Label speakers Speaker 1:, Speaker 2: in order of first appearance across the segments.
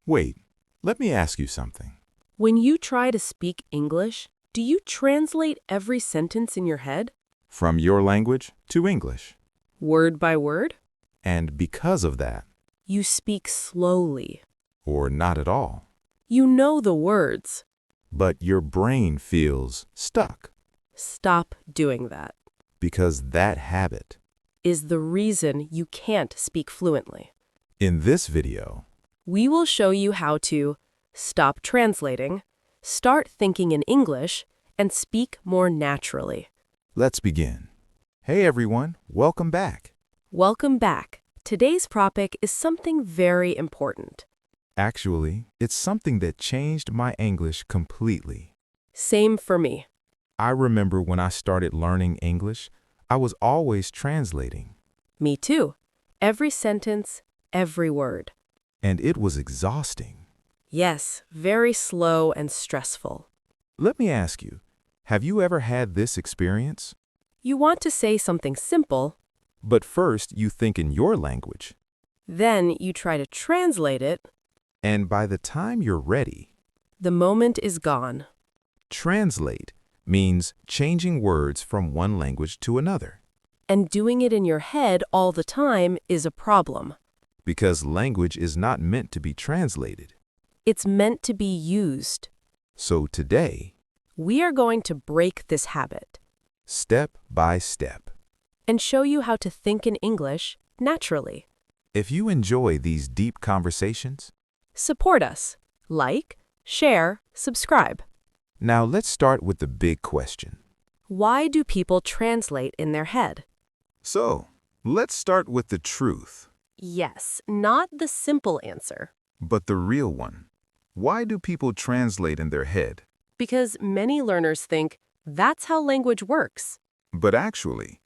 Speaker 1: Wait, let me ask you something.
Speaker 2: When you try to speak English, do you translate every sentence in your head,
Speaker 1: From your language to English.
Speaker 2: word by word?
Speaker 1: And because of that,
Speaker 2: You speak slowly.
Speaker 1: or not at all,
Speaker 2: You know the words.
Speaker 1: but your brain feels stuck
Speaker 2: Stop doing that.
Speaker 1: because that habit.
Speaker 2: Is the reason you can't speak fluently.
Speaker 1: In this video,
Speaker 2: We will show you how to stop translating, start thinking in English, and speak more naturally.
Speaker 1: let's begin. Hey everyone, welcome back.
Speaker 2: Welcome back. Today's topic is something very important.
Speaker 1: Actually, it's something that changed my English completely.
Speaker 2: Same for me.
Speaker 1: I remember when I started learning English, I was always translating,
Speaker 2: Me too. Every sentence, every word.
Speaker 1: and it was exhausting.
Speaker 2: Yes, very slow and stressful.
Speaker 1: Let me ask you, have you ever had this experience?
Speaker 2: You want to say something simple,
Speaker 1: But first you think in your language,
Speaker 2: then you try to translate it,
Speaker 1: and by the time you're ready,
Speaker 2: the moment is gone.
Speaker 1: translate means changing words from one language to another,
Speaker 2: And doing it in your head all the time is a problem.
Speaker 1: because language is not meant to be translated.
Speaker 2: It's meant to be used.
Speaker 1: So today,
Speaker 2: We are going to break this habit
Speaker 1: step by step,
Speaker 2: and show you how to think in English naturally.
Speaker 1: if you enjoy these deep conversations,
Speaker 2: Support us. Like, share, subscribe.
Speaker 1: now let's start with the big question.
Speaker 2: Why do people translate in their head?
Speaker 1: So, let's start with the truth,
Speaker 2: Yes, not the simple answer.
Speaker 1: but the real one. Why do people translate in their head?
Speaker 2: Because many learners think that's how language works.
Speaker 1: But actually,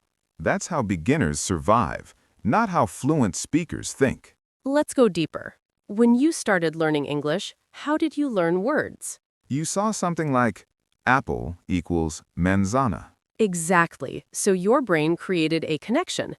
Speaker 1: that's how beginners survive, not how fluent speakers think.
Speaker 2: Let's go deeper. When you started learning English, how did you learn words?
Speaker 1: You saw something like apple equals manzana.
Speaker 2: Exactly. So your brain created a connection.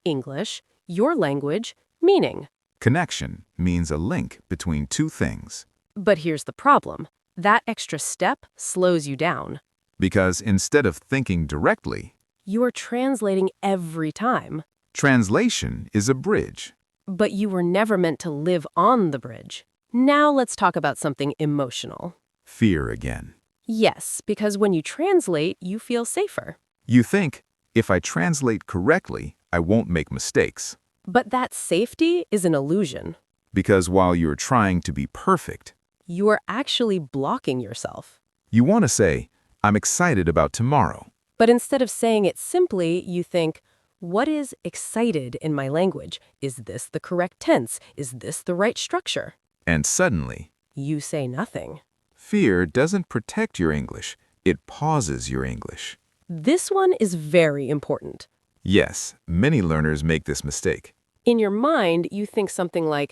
Speaker 2: English, your language, meaning.
Speaker 1: Connection means a link between two things.
Speaker 2: But here's the problem. That extra step slows you down.
Speaker 1: Because instead of thinking directly,
Speaker 2: You are translating every time.
Speaker 1: translation is a bridge.
Speaker 2: But you were never meant to live on the bridge. Now let's talk about something emotional.
Speaker 1: Fear again.
Speaker 2: Yes, because when you translate, you feel safer.
Speaker 1: You think, if I translate correctly, I won't make mistakes.
Speaker 2: But that safety is an illusion.
Speaker 1: Because while you're trying to be perfect,
Speaker 2: You are actually blocking yourself.
Speaker 1: you want to say, I'm excited about tomorrow.
Speaker 2: But instead of saying it simply, you think, what is excited in my language? Is this the correct tense? Is this the right structure?
Speaker 1: And suddenly,
Speaker 2: You say nothing.
Speaker 1: fear doesn't protect your English, it pauses your English.
Speaker 2: This one is very important.
Speaker 1: Yes, many learners make this mistake.
Speaker 2: In your mind, you think something like,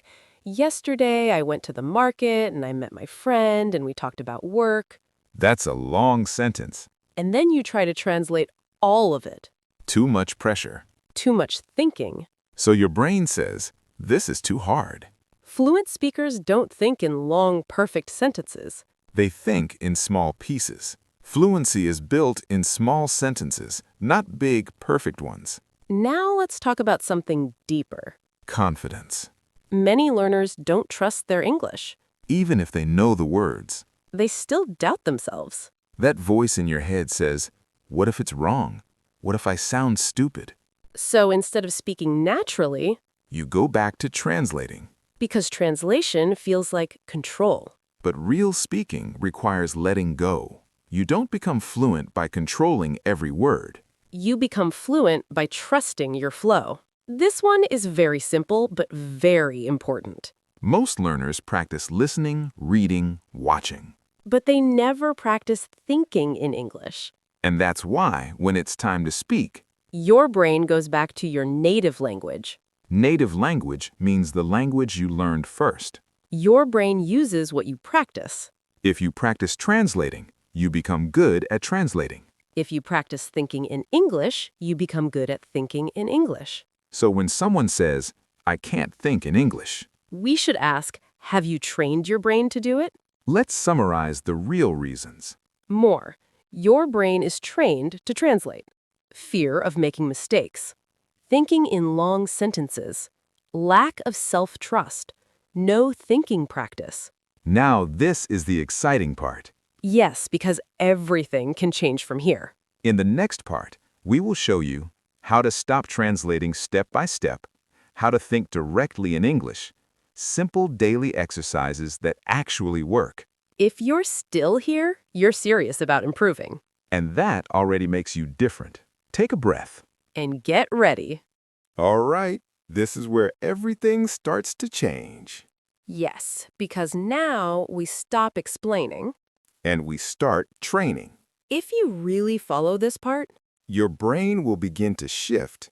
Speaker 2: yesterday I went to the market and I met my friend and we talked about work.
Speaker 1: That's a long sentence.
Speaker 2: And then you try to translate all of it.
Speaker 1: Too much pressure.
Speaker 2: Too much thinking.
Speaker 1: So your brain says, this is too hard.
Speaker 2: Fluent speakers don't think in long, perfect sentences.
Speaker 1: They think in small pieces. Fluency is built in small sentences, not big, perfect ones.
Speaker 2: Now let's talk about something deeper.
Speaker 1: Confidence.
Speaker 2: Many learners don't trust their English.
Speaker 1: Even if they know the words,
Speaker 2: They still doubt themselves.
Speaker 1: that voice in your head says, what if it's wrong? What if I sound stupid?
Speaker 2: So instead of speaking naturally,
Speaker 1: You go back to translating.
Speaker 2: because translation feels like control.
Speaker 1: But real speaking requires letting go. You don't become fluent by controlling every word.
Speaker 2: You become fluent by trusting your flow. This one is very simple, but very important.
Speaker 1: Most learners practice listening, reading, watching.
Speaker 2: But they never practice thinking in English.
Speaker 1: And that's why, when it's time to speak,
Speaker 2: Your brain goes back to your native language.
Speaker 1: native language means the language you learned first.
Speaker 2: Your brain uses what you practice.
Speaker 1: If you practice translating, you become good at translating.
Speaker 2: If you practice thinking in English, you become good at thinking in English.
Speaker 1: So when someone says, I can't think in English,
Speaker 2: We should ask, Have you trained your brain to do it?
Speaker 1: Let's summarize the real reasons.
Speaker 2: More. Your brain is trained to translate. Fear of making mistakes. Thinking in long sentences. Lack of self-trust. No thinking practice.
Speaker 1: Now this is the exciting part.
Speaker 2: Yes, because everything can change from here.
Speaker 1: In the next part, we will show you how to stop translating step by step, how to think directly in English, simple daily exercises that actually work.
Speaker 2: If you're still here, you're serious about improving.
Speaker 1: And that already makes you different. Take a breath.
Speaker 2: And get ready.
Speaker 1: All right, this is where everything starts to change.
Speaker 2: Yes, because now we stop explaining.
Speaker 1: And we start training.
Speaker 2: If you really follow this part,
Speaker 1: Your brain will begin to shift.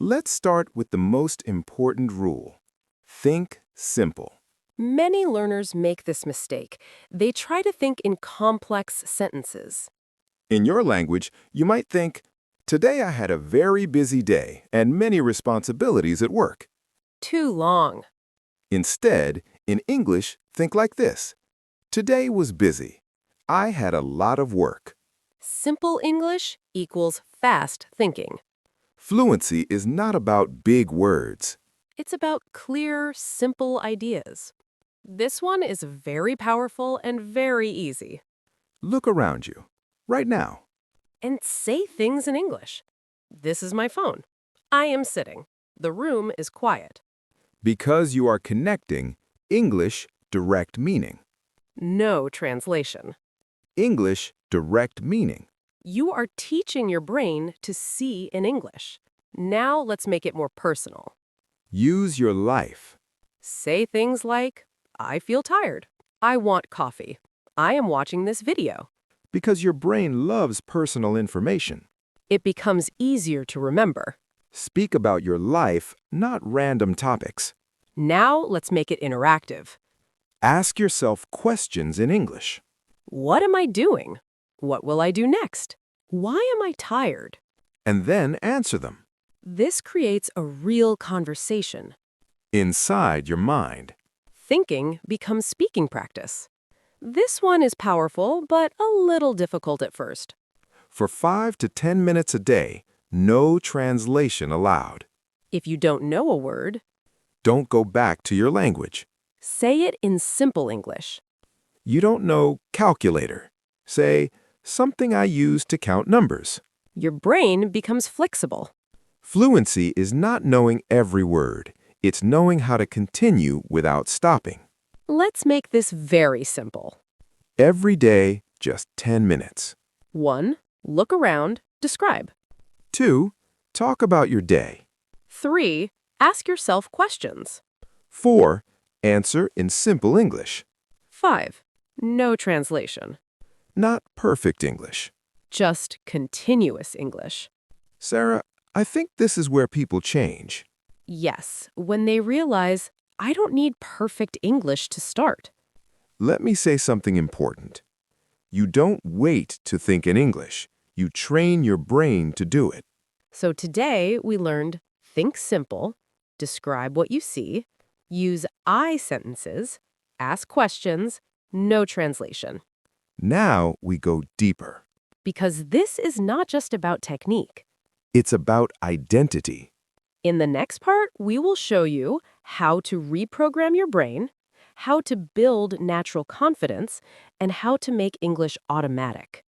Speaker 1: Let's start with the most important rule. Think simple.
Speaker 2: many learners make this mistake. They try to think in complex sentences.
Speaker 1: In your language, you might think, today I had a very busy day and many responsibilities at work.
Speaker 2: Too long.
Speaker 1: Instead, in English, think like this. Today was busy. I had a lot of work.
Speaker 2: Simple English equals fast thinking.
Speaker 1: Fluency is not about big words.
Speaker 2: It's about clear, simple ideas. This one is very powerful and very easy.
Speaker 1: Look around you, right now.
Speaker 2: And say things in English. This is my phone. I am sitting. The room is quiet.
Speaker 1: Because you are connecting English, direct meaning.
Speaker 2: No translation.
Speaker 1: English, direct meaning.
Speaker 2: You are teaching your brain to see in English. Now let's make it more personal.
Speaker 1: Use your life.
Speaker 2: Say things like, I feel tired. I want coffee. I am watching this video.
Speaker 1: Because your brain loves personal information.
Speaker 2: It becomes easier to remember.
Speaker 1: Speak about your life, not random topics.
Speaker 2: Now let's make it interactive.
Speaker 1: Ask yourself questions in English.
Speaker 2: What am I doing? What will I do next? Why am I tired?
Speaker 1: And then answer them.
Speaker 2: This creates a real conversation.
Speaker 1: Inside your mind.
Speaker 2: Thinking becomes speaking practice. This one is powerful, but a little difficult at first.
Speaker 1: For 5 to 10 minutes a day, no translation allowed.
Speaker 2: If you don't know a word,
Speaker 1: Don't go back to your language.
Speaker 2: say it in simple English.
Speaker 1: You don't know calculator. Say, something I use to count numbers.
Speaker 2: Your brain becomes flexible.
Speaker 1: Fluency is not knowing every word. It's knowing how to continue without stopping.
Speaker 2: Let's make this very simple.
Speaker 1: Every day, just 10 minutes.
Speaker 2: 1. Look around, describe.
Speaker 1: 2. Talk about your day.
Speaker 2: 3. Ask yourself questions.
Speaker 1: 4. Answer in simple English.
Speaker 2: 5. No translation.
Speaker 1: Not perfect English.
Speaker 2: Just continuous English.
Speaker 1: Sarah, I think this is where people change.
Speaker 2: Yes, when they realize, I don't need perfect English to start.
Speaker 1: Let me say something important. You don't wait to think in English. You train your brain to do it.
Speaker 2: So today we learned think simple, describe what you see, use I sentences, ask questions, no translation.
Speaker 1: Now we go deeper.
Speaker 2: Because this is not just about technique.
Speaker 1: It's about identity.
Speaker 2: In the next part, we will show you how to reprogram your brain, how to build natural confidence, and how to make English automatic.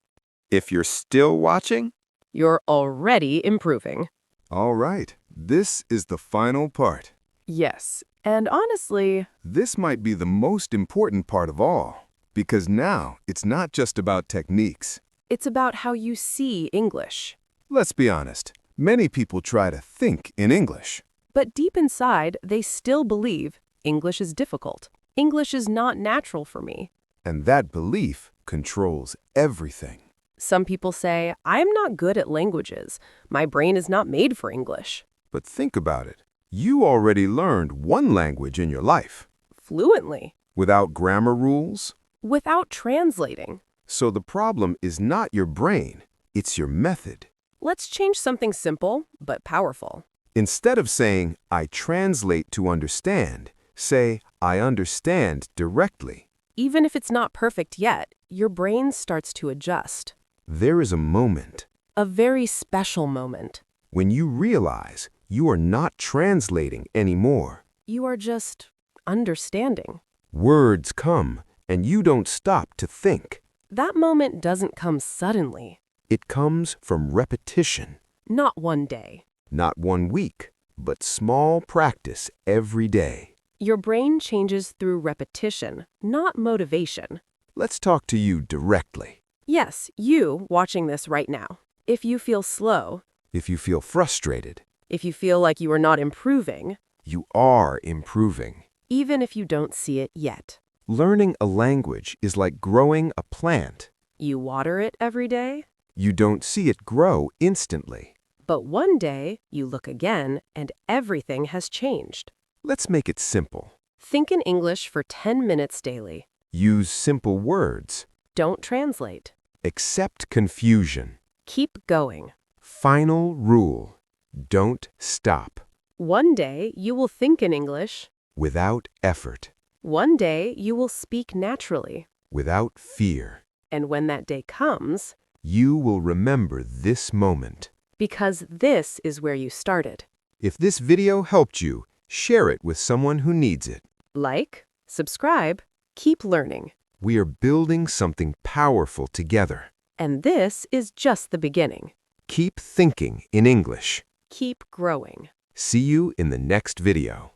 Speaker 1: If you're still watching,
Speaker 2: You're already improving.
Speaker 1: all right, this is the final part.
Speaker 2: Yes, and honestly,
Speaker 1: This might be the most important part of all, because now it's not just about techniques.
Speaker 2: it's about how you see English.
Speaker 1: Let's be honest, many people try to think in English.
Speaker 2: But deep inside, they still believe English is difficult. English is not natural for me.
Speaker 1: And that belief controls everything.
Speaker 2: Some people say, I'm not good at languages. My brain is not made for English.
Speaker 1: But think about it. You already learned one language in your life,
Speaker 2: Fluently,
Speaker 1: without grammar rules.
Speaker 2: without translating.
Speaker 1: So the problem is not your brain, it's your method.
Speaker 2: Let's change something simple but powerful.
Speaker 1: Instead of saying, I translate to understand, Say, I understand directly.
Speaker 2: Even if it's not perfect yet, your brain starts to adjust.
Speaker 1: There is a moment
Speaker 2: A very special moment.
Speaker 1: when you realize you are not translating anymore.
Speaker 2: You are just understanding.
Speaker 1: Words come, and you don't stop to think.
Speaker 2: That moment doesn't come suddenly.
Speaker 1: It comes from repetition.
Speaker 2: Not one day.
Speaker 1: Not 1 week, but small practice every day.
Speaker 2: Your brain changes through repetition, not motivation.
Speaker 1: Let's talk to you directly.
Speaker 2: Yes, you watching this right now. If you feel slow,
Speaker 1: If you feel frustrated,
Speaker 2: if you feel like you are not improving,
Speaker 1: you are improving.
Speaker 2: even if you don't see it yet.
Speaker 1: Learning a language is like growing a plant.
Speaker 2: You water it every day,
Speaker 1: You don't see it grow instantly.
Speaker 2: but one day you look again and everything has changed.
Speaker 1: Let's make it simple.
Speaker 2: Think in English for 10 minutes daily.
Speaker 1: Use simple words.
Speaker 2: Don't translate.
Speaker 1: Accept confusion.
Speaker 2: Keep going.
Speaker 1: Final rule. Don't stop.
Speaker 2: One day you will think in English.
Speaker 1: Without effort.
Speaker 2: One day you will speak naturally.
Speaker 1: Without fear.
Speaker 2: And when that day comes,
Speaker 1: You will remember this moment.
Speaker 2: because this is where you started.
Speaker 1: If this video helped you, share it with someone who needs it.
Speaker 2: Like, subscribe, keep learning.
Speaker 1: We are building something powerful together.
Speaker 2: And this is just the beginning.
Speaker 1: Keep thinking in English.
Speaker 2: Keep growing.
Speaker 1: See you in the next video.